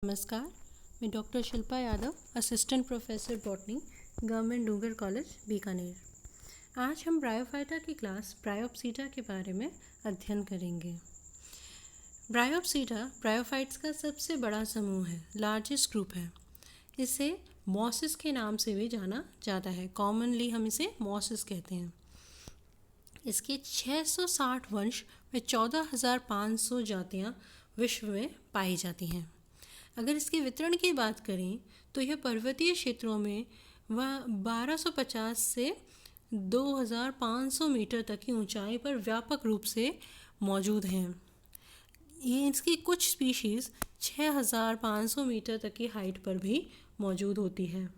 नमस्कार, मैं doctor Shilpa Yadav, assistant professor botany, government Dungar college, Bikaner. आज हम ब्रायोफाइटा की क्लास ब्रायोप्सीटा के बारे में अध्ययन करेंगे। ब्रायोप्सीटा ब्रायोफाइट्स का सबसे बड़ा समूह है, लार्जेस्ट ग्रुप है। इसे मॉसिस के नाम से भी जाना जाता है। कॉमनली हम इसे मॉसिस कहते हैं। इसके 660 वंश व 14,500 जातियाँ विश्व में पाई जाती हैं। अगर इसके वितरण की बात करें तो यह पर्वतीय क्षेत्रों में वह 1250 से 2500 मीटर तक की ऊंचाई पर व्यापक रूप से मौजूद हैं। ये इसकी कुछ स्पीशीज़ 6500 मीटर तक की हाइट पर भी मौजूद होती है।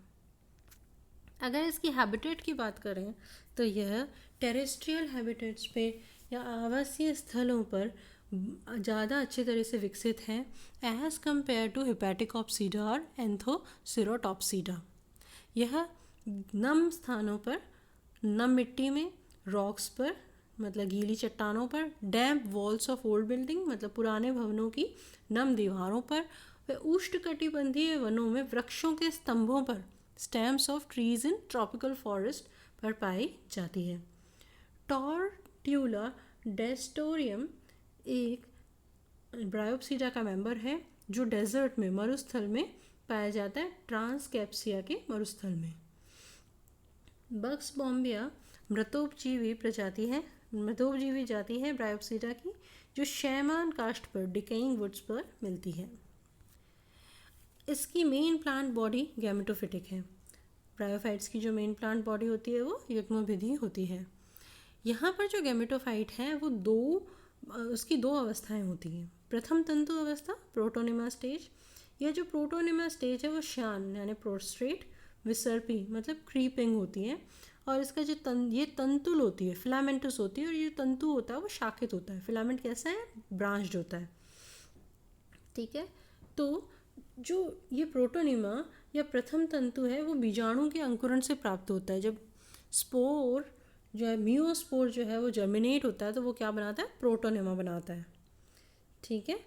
अगर इसकी हैबिटेट की बात करें तो यह टेरेस्ट्रियल हैबिटेट्स पे या आवासीय स्थलों पर ज़्यादा अच्छी तरह से विकसित है एज़ कम्पेयर टू हिपैटिकॉप्सीडा और एंथोसिरोटॉप्सीडा। यह नम स्थानों पर, नम मिट्टी में, रॉक्स पर मतलब गीली चट्टानों पर, डैम्प वॉल्स ऑफ ओल्ड बिल्डिंग मतलब पुराने भवनों की नम दीवारों पर व उष्णकटिबंधीय वनों में वृक्षों के स्तंभों पर, stems of trees in tropical forest पर पाई जाती है। टॉर्ट्यूला डेस्टोरियम एक ब्रायोप्सीटा का मेंबर है जो डेजर्ट में, मरुस्थल में पाया जाता है, ट्रांसकैप्सिया के मरुस्थल में। बक्स बॉम्बिया मृतोपजीवी जाति है ब्रायोप्सीटा की, जो शैमान काष्ठ पर, डिकेइंग वुड्स पर मिलती है। इसकी मेन प्लांट बॉडी गैमेटोफिटिक है। ब्रायोफाइट्स की जो मेन प्लांट बॉडी होती है वो युग्मविधि होती है। यहाँ पर जो गैमेटोफाइट है वो उसकी दो अवस्थाएं होती हैं। प्रथम तंतु अवस्था, प्रोटोनिमा स्टेज। यह जो प्रोटोनिमा स्टेज है वो श्यान यानी प्रोस्ट्रेट, विसर्पी मतलब क्रीपिंग होती है। और इसका जो ये तंतुल होती है, फिलामेंटस होती है, और ये तंतु होता है वो शाखित होता है। फिलामेंट कैसा है? ब्रांच्ड होता है। ठीक है, तो जो ये प्रोटोनिमा या प्रथम तंतु है वो बीजाणु के अंकुरण से प्राप्त होता है। जब स्पोर जो है, मियोस्पोर जो है वो जर्मिनेट होता है तो वो क्या बनाता है? प्रोटोनिमा बनाता है। ठीक है,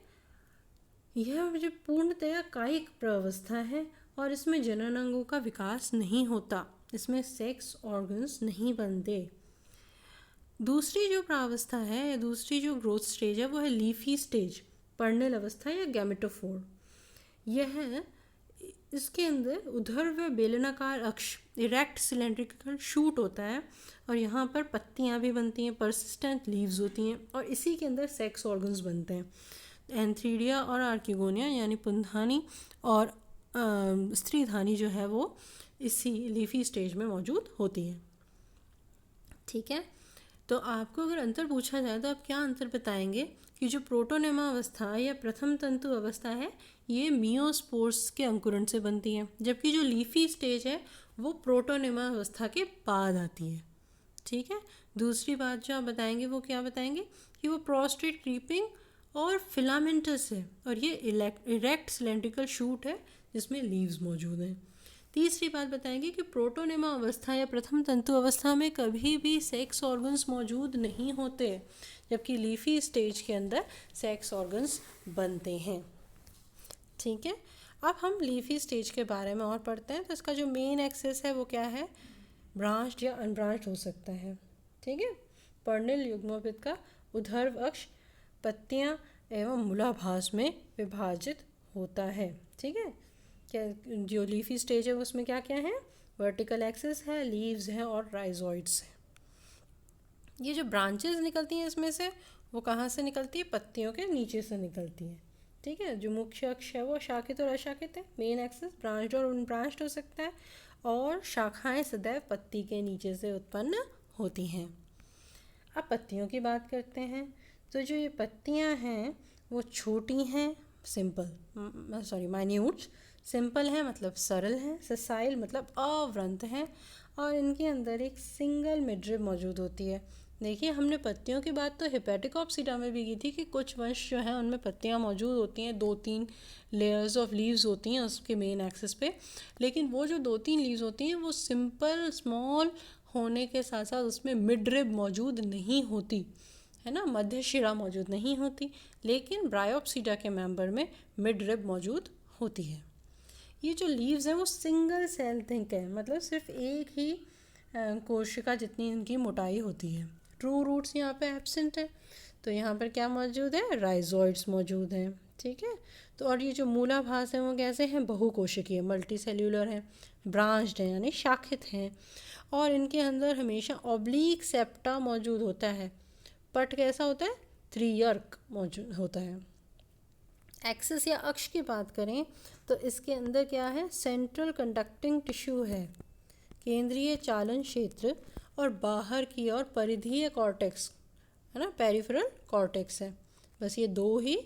यह जो पूर्णतया कायिक प्रावस्था है और इसमें जनन अंगों का विकास नहीं होता, इसमें सेक्स ऑर्गन्स नहीं बनते। दूसरी जो प्रावस्था है, दूसरी जो ग्रोथ स्टेज है वो है लीफी स्टेज, पर्णिल अवस्था या गैमेटोफोर। यह इसके अंदर ऊर्ध्व बेलनाकार अक्ष, इरेक्ट सिलेंड्रिकल शूट होता है और यहाँ पर पत्तियाँ भी बनती हैं, परसिस्टेंट लीव्स होती हैं और इसी के अंदर सेक्स ऑर्गन्स बनते हैं। एंथ्रीडिया और आर्किगोनिया यानी पुंधानी और स्त्रीधानी जो है वो इसी लीफी स्टेज में मौजूद होती है। ठीक है, तो आपको अगर अंतर पूछा जाए तो आप क्या अंतर बताएंगे कि जो प्रोटोनेमा अवस्था या प्रथम तंतु अवस्था है ये मियोस्पोर्स के अंकुरण से बनती है, जबकि जो लीफी स्टेज है वो प्रोटोनेमा अवस्था के बाद आती है। ठीक है, दूसरी बात जो आप बताएंगे वो क्या बताएंगे कि वो प्रोस्ट्रेट क्रीपिंग और फिलामेंटस है और ये इरेक्ट सिलेंड्रिकल शूट है जिसमें लीव्स मौजूद हैं। तीसरी बात बताएंगे कि प्रोटोनेमा अवस्था या प्रथम तंतु अवस्था में कभी भी सेक्स ऑर्गन्स मौजूद नहीं होते, जबकि लीफी स्टेज के अंदर सेक्स ऑर्गन्स बनते हैं। ठीक है, अब हम लीफी स्टेज के बारे में और पढ़ते हैं। तो इसका जो मेन एक्सेस है वो क्या है? ब्रांच्ड या अनब्रांच्ड हो सकता है। ठीक है, पर्णिल युग्मविद का ऊर्ध्व अक्ष पत्तियां एवं मूलाभास में विभाजित होता है। ठीक है, क्या जो लीफी स्टेज है उसमें क्या क्या है? वर्टिकल एक्सिस है, लीव्स हैं और राइजोइड्स हैं। ये जो ब्रांचेस निकलती हैं इसमें से वो कहाँ से निकलती है? पत्तियों के नीचे से निकलती है। ठीक है, जो मुख्य अक्ष है वो शाखित और अशाखित है। मेन एक्सिस ब्रांच्ड और अनब्रांच्ड हो सकता है और शाखाएं सदैव पत्ती के नीचे से उत्पन्न होती हैं। अब पत्तियों की बात करते हैं। तो जो ये पत्तियां हैं वो छोटी हैं, माइन्यूट्स, सिंपल है मतलब सरल है, ससाइल मतलब अवृंत है और इनके अंदर एक सिंगल मिडरिब मौजूद होती है। देखिए, हमने पत्तियों की बात तो हिपैटिकॉप्सीडा में भी की थी कि कुछ वंश जो है उनमें पत्तियां मौजूद होती हैं, 2-3 लेयर्स ऑफ लीव्स होती हैं उसके मेन एक्सिस पे, लेकिन वो जो 2-3 लीव्स होती हैं वो सिंपल स्मॉल होने के साथ साथ उसमें मिडरिब मौजूद नहीं होती है ना, मध्य शिरा मौजूद नहीं होती। लेकिन ब्रायोप्सीडा के मेंबर में मिडरिब मौजूद होती है। ये जो लीव्स हैं वो सिंगल सेल थिंक है, मतलब सिर्फ एक ही कोशिका जितनी इनकी मोटाई होती है। ट्रू रूट्स यहाँ पे एब्सेंट है, तो यहाँ पर क्या मौजूद है, राइजोइड्स मौजूद हैं। ठीक है, तो और ये जो मूलाभास है वो कैसे हैं, बहुकोशिकीय, मल्टी सेल्यूलर हैं, ब्रांच्ड हैं यानी शाखित हैं, और इनके अंदर हमेशा ऑब्लिक सेप्टा मौजूद होता है। पट कैसा होता है, त्रियर्क मौजूद होता है। एक्सिस या अक्ष की बात करें तो इसके अंदर क्या है, सेंट्रल कंडक्टिंग टिश्यू है, केंद्रीय चालन क्षेत्र, और बाहर की ओर परिधीय कॉर्टेक्स है ना, पेरिफेरल कॉर्टेक्स है। बस ये दो ही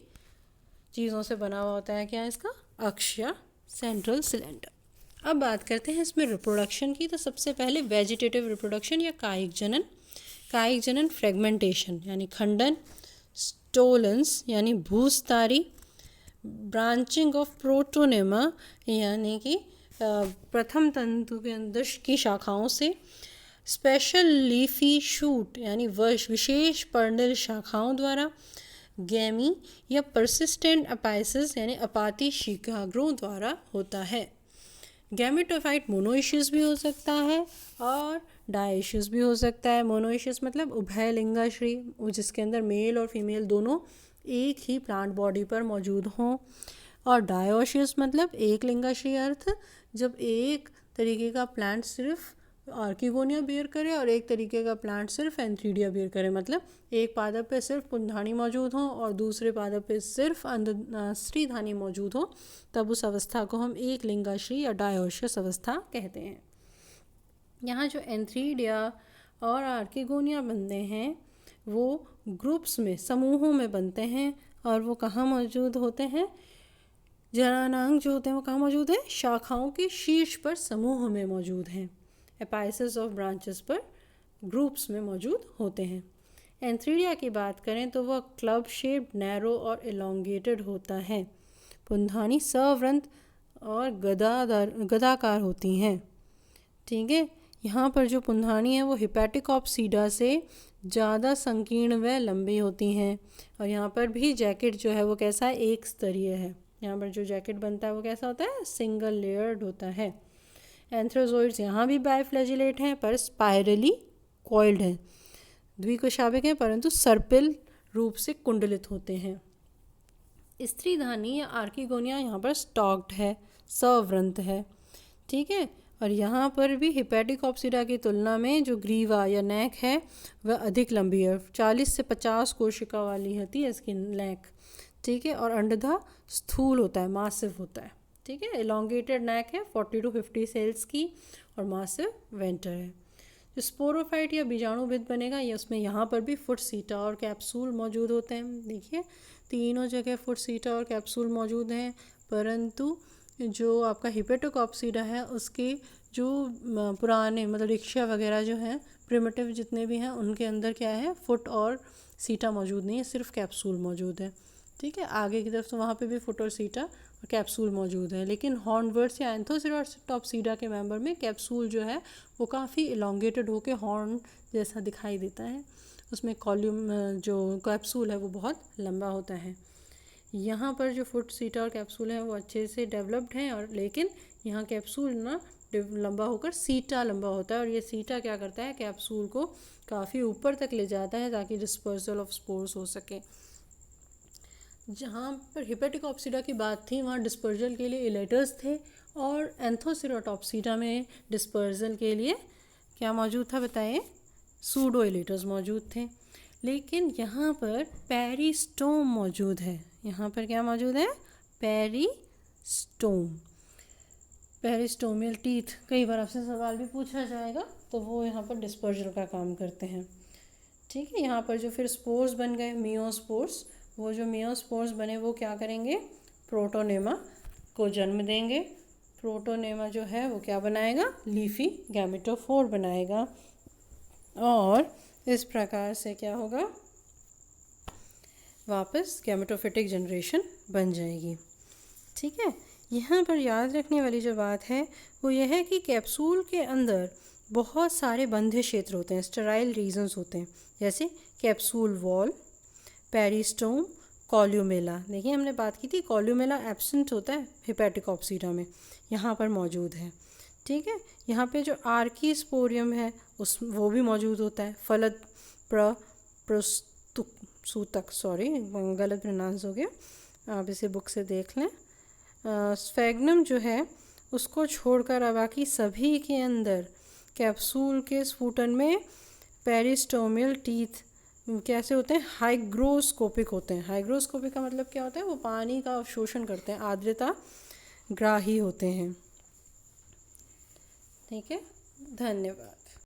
चीज़ों से बना हुआ होता है क्या, इसका अक्ष या सेंट्रल सिलेंडर। अब बात करते हैं इसमें रिप्रोडक्शन की। तो सबसे पहले वेजिटेटिव रिप्रोडक्शन या कायिक जनन। कायिक जनन फ्रेगमेंटेशन यानी खंडन, स्टोलेंस यानी भूस्तारी, ब्रांचिंग ऑफ प्रोटोनेमा यानी कि प्रथम तंतु के अंदर की शाखाओं से, स्पेशल लीफी शूट यानी विशेष पर्णिल शाखाओं द्वारा, गैमी या परसिस्टेंट अपाइसिस यानी अपाती शिकाग्रों द्वारा होता है। गैमेटोफाइट मोनोइशियस भी हो सकता है और डायशियस भी हो सकता है। मोनोइशियस मतलब उभय लिंगाश्री, जिसके अंदर मेल और फीमेल दोनों एक ही प्लांट बॉडी पर मौजूद हों, और डायोशियस मतलब एक लिंगाश्री अर्थ, जब एक तरीके का प्लांट सिर्फ आर्किगोनिया बेयर करे और एक तरीके का प्लांट सिर्फ एंथ्रीडिया बेयर करे, मतलब एक पादप पे सिर्फ पुंधानी मौजूद हो और दूसरे पादप पे सिर्फ स्त्रीधानी मौजूद हो, तब उस अवस्था को हम एक लिंगाश्री या डायोशियस अवस्था कहते हैं। यहाँ जो एंथ्रीडिया और आर्किगोनिया बनते हैं वो ग्रुप्स में, समूहों में बनते हैं, और वो कहाँ मौजूद होते हैं, जरानांग जो होते हैं वो कहाँ मौजूद है, शाखाओं के शीर्ष पर समूह में मौजूद हैं। एपाइसिस ऑफ ब्रांचेस पर ग्रुप्स में मौजूद होते हैं। एंथ्रीडिया की बात करें तो वह क्लब शेप्ड, नैरो और एलोंगेटेड होता है। पुंधानी सवृंत और गदाकार होती हैं। ठीक है, यहाँ पर जो पुंधानी है वो हिपैटिकॉप्सीडा से ज़्यादा संकीर्ण व लंबी होती हैं, और यहाँ पर भी जैकेट जो है वो कैसा है, एक स्तरीय है। यहाँ पर जो जैकेट बनता है वो कैसा होता है, सिंगल लेयर्ड होता है। एंथ्रोजोइड्स यहाँ भी बाइफ्लैजिलेट हैं पर स्पाइरली कॉइल्ड हैं, द्विकोशाभिक हैं परंतु सर्पिल रूप से कुंडलित होते हैं। स्त्रीधानी या आर्किगोनिया यहाँ पर स्टॉक्ड है, सवृंत है। ठीक है, और यहाँ पर भी हिपैटिकॉप्सिडा की तुलना में जो ग्रीवा या नेक है वह अधिक लंबी है, 40 से 50 कोशिका वाली होती है इसकी नेक। ठीक है, और अंडधा स्थूल होता है, मासिव होता है। ठीक है, एलोंगेटेड नेक है 40 to 50 सेल्स की, और मासिव वेंटर है। जो स्पोरोफाइट या बीजाणुविद बनेगा ये, उसमें यहाँ पर भी फुट सीटा और कैप्सूल मौजूद होते हैं। देखिए तीनों जगह फुट सीटा और कैप्सूल मौजूद हैं, परंतु जो आपका हिपैटिकॉप्सिडा है उसके जो पुराने मतलब रिक्शा वगैरह जो हैं, प्रिमिटिव जितने भी हैं, उनके अंदर क्या है, फुट और सीटा मौजूद नहीं है, सिर्फ कैप्सूल मौजूद है। ठीक है, आगे की तरफ तो वहाँ पे भी फुट और सीटा और कैप्सूल मौजूद है, लेकिन हॉर्नवर्ड्स या एंथोसेराटॉप्सिडा के मेंबर में कैप्सूल जो है वो काफ़ी इलोंगेटेड होकर हॉर्न जैसा दिखाई देता है। उसमें कॉल्यूम जो कैप्सूल है वो बहुत लंबा होता है। यहाँ पर जो फुट सीटा और कैप्सूल है वो अच्छे से डेवलप्ड हैं, और लेकिन यहाँ कैप्सूल ना लंबा होकर सीटा लंबा होता है, और ये सीटा क्या करता है, कैप्सूल को काफ़ी ऊपर तक ले जाता है ताकि डिस्पर्सल ऑफ स्पोर्स हो सके। जहाँ पर हिपैटिकॉप्सिडा की बात थी वहाँ डिस्पर्जल के लिए इलेटर्स थे, और एंथोसेराटॉप्सिडा में डिस्पर्जल के लिए क्या मौजूद था बताइए, सूडो इलेटर्स मौजूद थे। लेकिन यहाँ पर पेरिस्टोम मौजूद है। यहाँ पर क्या मौजूद है, पेरिस्टोम, पेरिस्टोमियल टीथ। कई बार आपसे सवाल भी पूछा जाएगा, तो वो यहाँ पर डिस्पर्जल का काम करते हैं। ठीक है, यहाँ पर जो फिर स्पोर्स बन गए मियोस्पोर्स, वो जो मियोस्पोर्स बने वो क्या करेंगे, प्रोटोनेमा को जन्म देंगे। प्रोटोनेमा जो है वो क्या बनाएगा, लीफी गैमेटोफोर बनाएगा, और इस प्रकार से क्या होगा, वापस गैमेटोफिटिक जनरेशन बन जाएगी। ठीक है, यहाँ पर याद रखने वाली जो बात है वो यह है कि कैप्सूल के अंदर बहुत सारे बंधे क्षेत्र होते हैं, स्टेराइल रीजन्स होते हैं, जैसे कैप्सूल वॉल, पेरिस्टोम, कॉल्यूमेला, देखिए हमने बात की थी कॉल्यूमेला एब्सेंट होता है हेपेटिकॉप्सीरा में, यहाँ पर मौजूद है। ठीक है, यहाँ पे जो आर्कीस्पोरियम है वो भी मौजूद होता है। फलद सूतक, सॉरी गलत प्रोनाउंस हो गया, आप इसे बुक से देख लें। स्फेग्नम जो है उसको छोड़कर अब बाकी सभी के अंदर कैप्सूल के स्फुटन में पेरिस्टोमियल टीथ कैसे होते हैं, हाइग्रोस्कोपिक होते हैं। हाइग्रोस्कोपिक का मतलब क्या होता है, वो पानी का अवशोषण करते हैं, आर्द्रता ग्राही होते हैं। ठीक है, धन्यवाद।